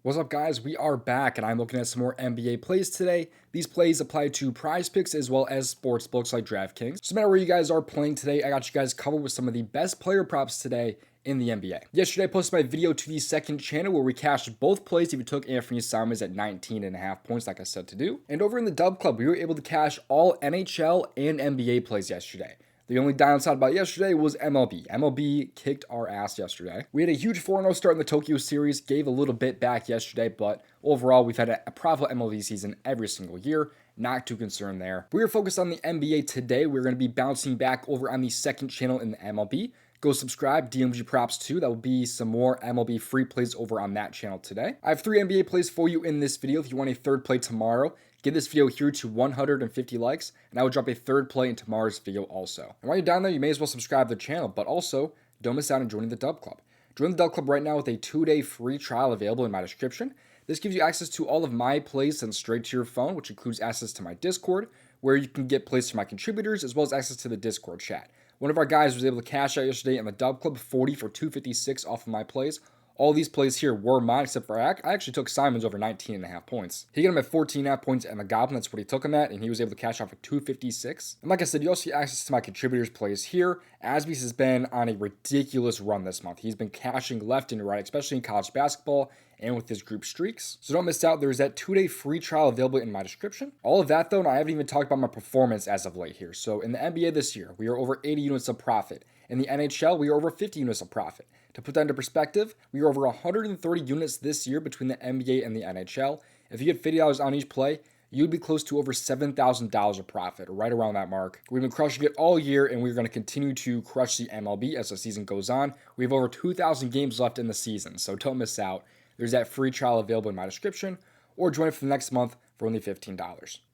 What's up, guys? We are back, and I'm looking at some more NBA plays today. These plays apply to prize picks as well as sports books like DraftKings. So no matter where you guys are playing today, I got you guys covered with some of the best player props today in the NBA. Yesterday, I posted my video to the second channel where we cashed both plays if you took Anthony Simons at 19.5 points, like I said to do. And over in the DubClub, we were able to cash all NHL and NBA plays yesterday. The only downside about yesterday was MLB. MLB kicked our ass yesterday. We had a huge 4-0 start in the Tokyo series, gave a little bit back yesterday, but overall we've had a profitable MLB season every single year. Not too concerned there. We are focused on the NBA today. We're going to be bouncing back over on the second channel in the MLB. Go subscribe, DOMG Props 2. That will be some more MLB free plays over on that channel today. I have 3 NBA plays for you in this video. If you want a third play tomorrow, get this video here to 150 likes, and I will drop a third play in tomorrow's video also. And while you're down there, you may as well subscribe to the channel, but also don't miss out on joining the DubClub. Join the DubClub right now with a 2-day free trial available in my description. This gives you access to all of my plays sent straight to your phone, which includes access to my Discord, where you can get plays from my contributors, as well as access to the Discord chat. One of our guys was able to cash out yesterday in the DubClub 40 for 256 off of my plays. All these plays here were mine, except for I actually took Simons over 19.5 points. He got him at 14.5 points and the Goblin, that's what he took him at, and he was able to cash out for 256. And like I said, you also get access to my contributors plays here. Asby's has been on a ridiculous run this month. He's been cashing left and right, especially in college basketball and with his group streaks. So don't miss out. There's that 2-day free trial available in my description. All of that though, and I haven't even talked about my performance as of late here. So in the NBA this year, we are over 80 units of profit. In the NHL, we are over 50 units of profit. To put that into perspective, we are over 130 units this year between the NBA and the NHL. If you get $50 on each play, you'd be close to over $7,000 of profit, right around that mark. We've been crushing it all year, and we're going to continue to crush the MLB as the season goes on. We have over 2,000 games left in the season, so don't miss out. There's that free trial available in my description, or join it for the next month for only $15.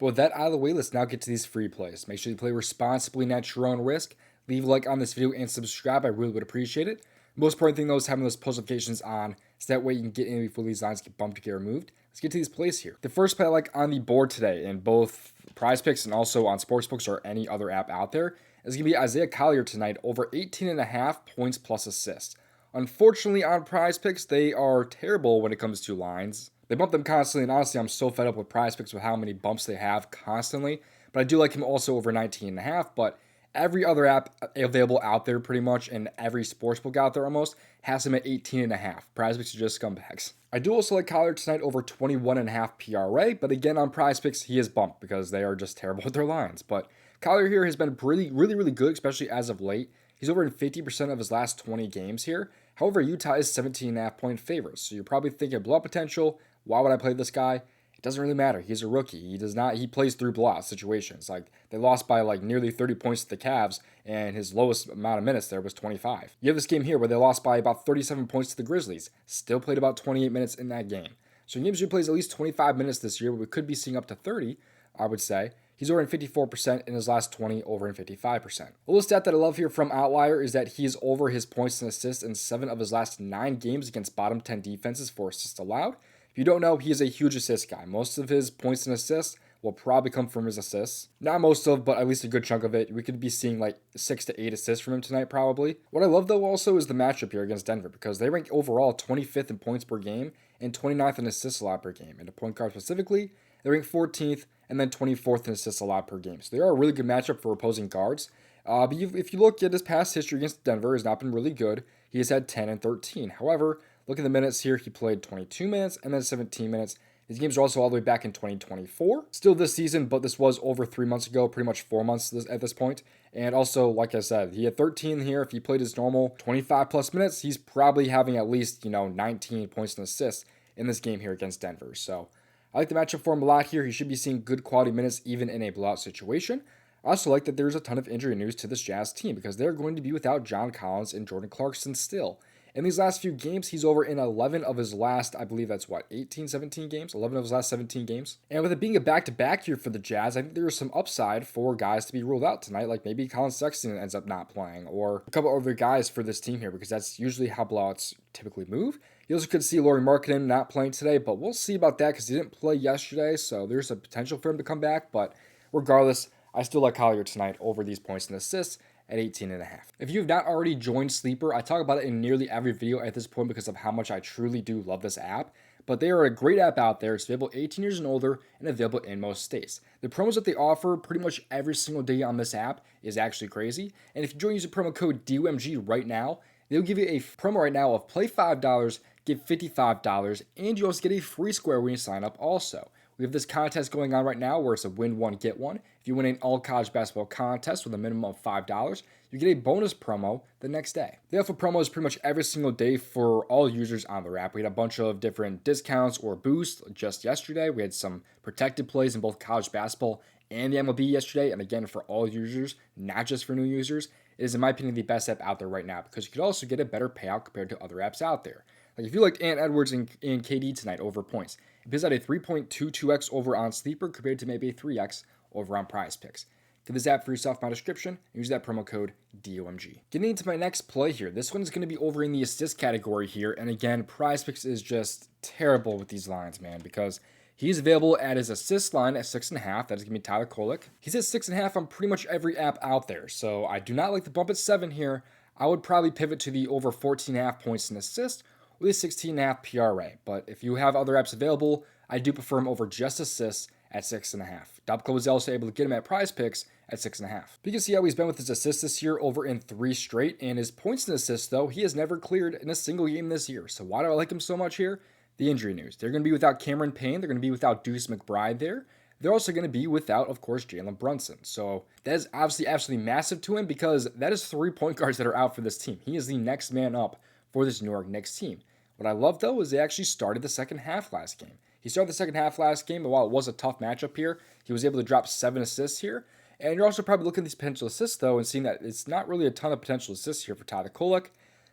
But with that out of the way, let's now get to these free plays. Make sure you play responsibly and at your own risk. Leave a like on this video and subscribe. I really would appreciate it. Most important thing though is having those post notifications on, so that way you can get in before these lines get bumped to get removed. Let's get to these plays here. The first play I like on the board today in both prize picks and also on sportsbooks or any other app out there is going to be Isaiah Collier tonight, over 18.5 points plus assists. Unfortunately, on prize picks, they are terrible when it comes to lines. They bump them constantly, and honestly, I'm so fed up with prize picks with how many bumps they have constantly. But I do like him also over 19.5, but every other app available out there pretty much, and every sportsbook out there almost, has him at 18.5. Prize picks are just scumbags. I do also like Collier tonight over 21.5 PRA, but again on prize picks, he is bumped because they are just terrible with their lines. But Collier here has been really good, especially as of late. He's over in 50% of his last 20 games here. However, Utah is 17.5 point favorites, so you're probably thinking blowout potential. Why would I play this guy? It doesn't really matter. He's a rookie. He plays through blowout situations. Like, they lost by like nearly 30 points to the Cavs, and his lowest amount of minutes there was 25. You have this game here where they lost by about 37 points to the Grizzlies. Still played about 28 minutes in that game. So in games he plays at least 25 minutes this year, but we could be seeing up to 30, I would say. He's over in 54%, in his last 20, over in 55%. A little stat that I love here from Outlier is that he's over his points and assists in 7 of his last 9 games against bottom 10 defenses for assists allowed. If you don't know, he is a huge assist guy. Most of his points and assists will probably come from his assists. Not most of, but at least a good chunk of it. We could be seeing like 6 to 8 assists from him tonight probably. What I love though also is the matchup here against Denver, because they rank overall 25th in points per game and 29th in assists allowed per game. And a point guard specifically, they rank 14th and then 24th in assists allowed per game. So they are a really good matchup for opposing guards. But if you look at his past history against Denver, has not been really good. He has had 10 and 13. However, look at the minutes here. He played 22 minutes and then 17 minutes. These games are also all the way back in 2024. Still this season, but this was over 3 months ago, pretty much 4 months at this point. And also, like I said, he had 13 here. If he played his normal 25 plus minutes, he's probably having at least, 19 points and assists in this game here against Denver. So I like the matchup for him a lot here. He should be seeing good quality minutes even in a blowout situation. I also like that there's a ton of injury news to this Jazz team because they're going to be without John Collins and Jordan Clarkson still. In these last few games, he's over in 11 of his last, I believe that's 17 games? 11 of his last 17 games. And with it being a back-to-back here for the Jazz, I think there's some upside for guys to be ruled out tonight, like maybe Colin Sexton ends up not playing, or a couple other guys for this team here, because that's usually how blowouts typically move. You also could see Lauri Markkanen not playing today, but we'll see about that because he didn't play yesterday, so there's a potential for him to come back. But regardless, I still like Collier tonight over these points and assists at 18.5. If you have not already joined Sleeper, I talk about it in nearly every video at this point because of how much I truly do love this app. but they are a great app out there. It's available 18 years and older and available in most states. The promos that they offer pretty much every single day on this app is actually crazy. And if you join using promo code DOMG right now, they'll give you a promo right now of play $5, get $55, and you also get a free square when you sign up also. We have this contest going on right now where it's a win one, get one. If you win an all college basketball contest with a minimum of $5, you get a bonus promo the next day. They offer promos pretty much every single day for all users on their app. We had a bunch of different discounts or boosts just yesterday. We had some protected plays in both college basketball and the MLB yesterday. And again, for all users, not just for new users, it is, in my opinion, the best app out there right now because you could also get a better payout compared to other apps out there. Like if you like Ant Edwards and KD tonight over points, it pays out a 3.22x over on Sleeper compared to maybe a 3x over on PrizePicks. Get this app for yourself in my description and use that promo code DOMG. Getting into my next play here, this one is going to be over in the assist category here. And again, PrizePicks is just terrible with these lines, man, because he's available at his assist line at 6.5. That is going to be Tyler Kolek. He's at 6.5 on pretty much every app out there. So I do not like the bump at 7 here. I would probably pivot to the over 14.5 points in assist with a 16.5 PRA. But if you have other apps available, I do prefer him over just assists at 6.5. DubClub was also able to get him at PrizePicks at 6.5. But you can see how he's been with his assists this year over in 3 straight, and his points and assists, though, he has never cleared in a single game this year. So why do I like him so much here? The injury news. They're going to be without Cameron Payne. They're going to be without Deuce McBride there. They're also going to be without, of course, Jalen Brunson. So that is obviously absolutely massive to him because that is 3 point guards that are out for this team. He is the next man up for this New York Knicks team. What I love, though, is they actually started the second half last game. He started the second half last game, but while it was a tough matchup here, he was able to drop 7 assists here. And you're also probably looking at these potential assists, though, and seeing that it's not really a ton of potential assists here for Tyler Kolek.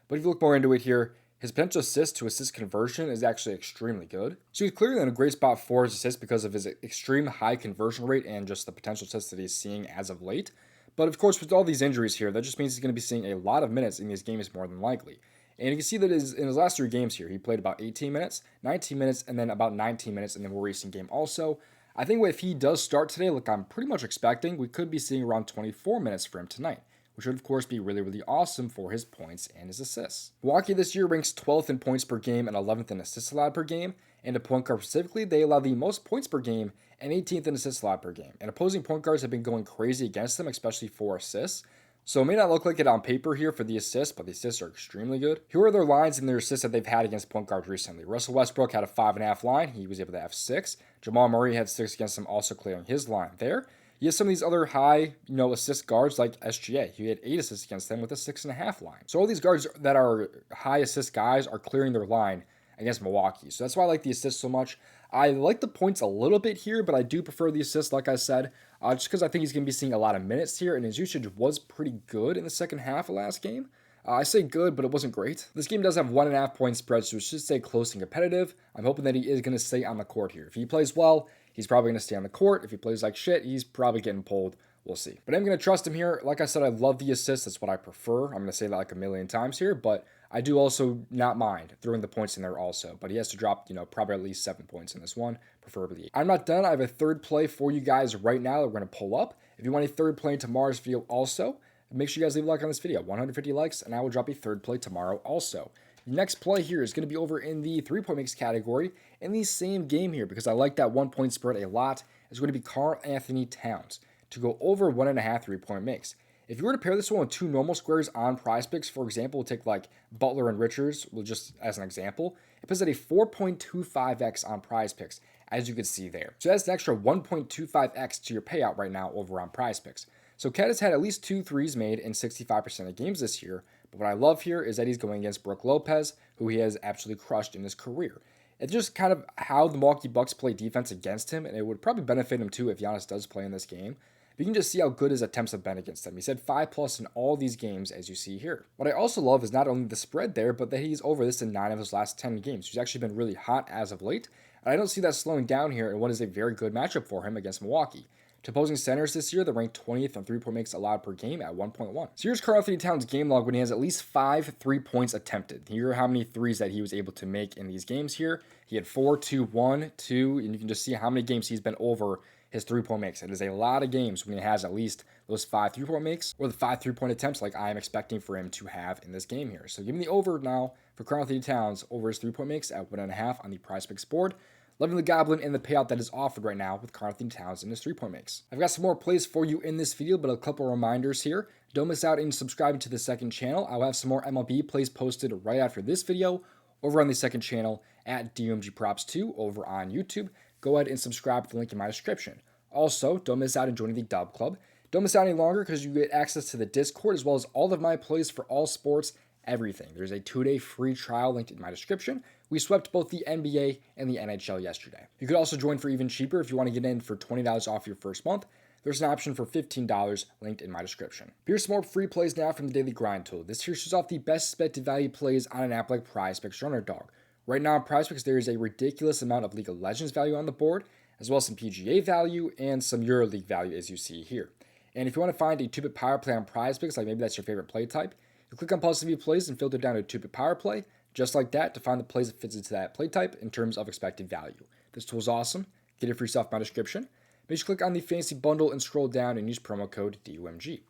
But if you look more into it here, his potential assist to assist conversion is actually extremely good. So he's clearly in a great spot for his assists because of his extreme high conversion rate and just the potential assists that he's seeing as of late. But of course, with all these injuries here, that just means he's going to be seeing a lot of minutes in these games more than likely. And you can see that in his last 3 games here, he played about 18 minutes, 19 minutes, and then about 19 minutes in the more recent game also. I think if he does start today, like I'm pretty much expecting, we could be seeing around 24 minutes for him tonight, which would of course be really, really awesome for his points and his assists. Milwaukee this year ranks 12th in points per game and 11th in assists allowed per game. And to point guard specifically, they allow the most points per game and 18th in assists allowed per game. And opposing point guards have been going crazy against them, especially for assists. So it may not look like it on paper here for the assists, but the assists are extremely good. Here are their lines and their assists that they've had against point guards recently. Russell Westbrook had a 5.5 line. He was able to have 6. Jamal Murray had 6 against him, also clearing his line there. You have some of these other high, assist guards like SGA. He had 8 assists against them with a 6.5 line. So all these guards that are high assist guys are clearing their line against Milwaukee. So that's why I like the assists so much. I like the points a little bit here, but I do prefer the assists, like I said, just because I think he's going to be seeing a lot of minutes here, and his usage was pretty good in the second half of last game. I say good, but it wasn't great. This game does have 1.5 point spread, so it should stay close and competitive. I'm hoping that he is going to stay on the court here. If he plays well, he's probably going to stay on the court. If he plays like shit, he's probably getting pulled. We'll see. But I'm going to trust him here. Like I said, I love the assists. That's what I prefer. I'm going to say that like a million times here, but I do also not mind throwing the points in there also. But he has to drop, probably at least 7 points in this one, preferably 8. I'm not done. I have a third play for you guys right now that we're going to pull up. If you want a third play in tomorrow's video also, make sure you guys leave a like on this video. 150 likes, and I will drop a third play tomorrow also. The next play here is going to be over in the 3-point mix category in the same game here because I like that 1 point spread a lot. It's going to be Karl Anthony Towns to go over 1.5 3-point mix. If you were to pair this one with 2 normal squares on PrizePicks, for example, we'll take like Butler and Richards, just as an example, it puts at a 4.25x on PrizePicks, as you can see there. So that's an extra 1.25x to your payout right now over on PrizePicks. So Cat has had at least 2 threes made in 65% of games this year, but what I love here is that he's going against Brook Lopez, who he has absolutely crushed in his career. It's just kind of how the Milwaukee Bucks play defense against him, and it would probably benefit him too if Giannis does play in this game. But you can just see how good his attempts have been against them. He's had 5+ in all these games, as you see here. What I also love is not only the spread there, but that he's over this in 9 of his last 10 games. He's actually been really hot as of late, and I don't see that slowing down here in what is a very good matchup for him against Milwaukee. To opposing centers this year, they're ranked 20th in 3-point makes allowed per game at 1.1. So here's Karl Anthony Towns' game log when he has at least 5 3-points attempted. Here are how many threes that he was able to make in these games here. He had 4, 2, 1, 2, and you can just see how many games he's been over his 3-point makes. It is a lot of games when he has at least those 5 3-point makes or the 5 3-point attempts like I am expecting for him to have in this game here. So give me the over now for Karl-Anthony Towns over his 3-point makes at 1.5 on the prizepicks board. Loving the Goblin and the payout that is offered right now with Karl-Anthony Towns in his 3-point makes. I've got some more plays for you in this video, but a couple reminders here. Don't miss out in subscribing to the second channel. I'll have some more MLB plays posted right after this video over on the second channel at domgpropsvip over on YouTube. Go ahead and subscribe with the link in my description. Also, don't miss out in joining the DubClub. Don't miss out any longer because you get access to the Discord as well as all of my plays for all sports, everything. There's a 2-day free trial linked in my description. We swept both the NBA and the NHL yesterday. You could also join for even cheaper if you want to get in for $20 off your first month. There's an option for $15 linked in my description. Here's some more free plays now from the Daily Grind tool. This here shows off the best expected value plays on an app like PrizePicks or Underdog. Right now on PrizePicks, there is a ridiculous amount of League of Legends value on the board, as well as some PGA value and some EuroLeague value as you see here. And if you want to find a 2-bit power play on PrizePicks, like maybe that's your favorite play type, you click on Plus View Plays and filter down to 2-bit power play, just like that, to find the plays that fits into that play type in terms of expected value. This tool is awesome. Get it for yourself in my description. Make sure to click on the Fantasy Bundle and scroll down and use promo code DOMG.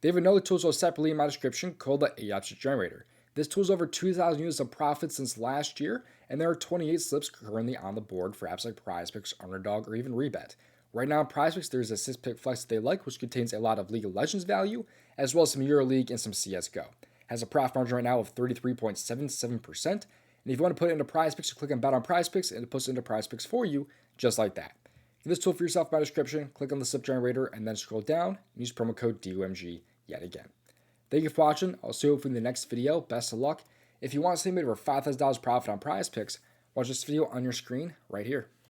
They have another tool separately in my description called the AOPS Generator. This tool is over 2,000 units of profit since last year, and there are 28 slips currently on the board for apps like PrizePicks, Underdog, or even Rebet. Right now on PrizePicks, there's a 6-pick flex that they like, which contains a lot of League of Legends value, as well as some EuroLeague and some CSGO. Has a profit margin right now of 33.77%. And if you want to put it into PrizePicks, you click on Bet on PrizePicks, and it puts it into PrizePicks for you, just like that. Get this tool for yourself in my description, click on the slip generator, and then scroll down and use promo code DOMG yet again. Thank you for watching. I'll see you in the next video. Best of luck. If you want to see me over $5,000 profit on PrizePicks, watch this video on your screen right here.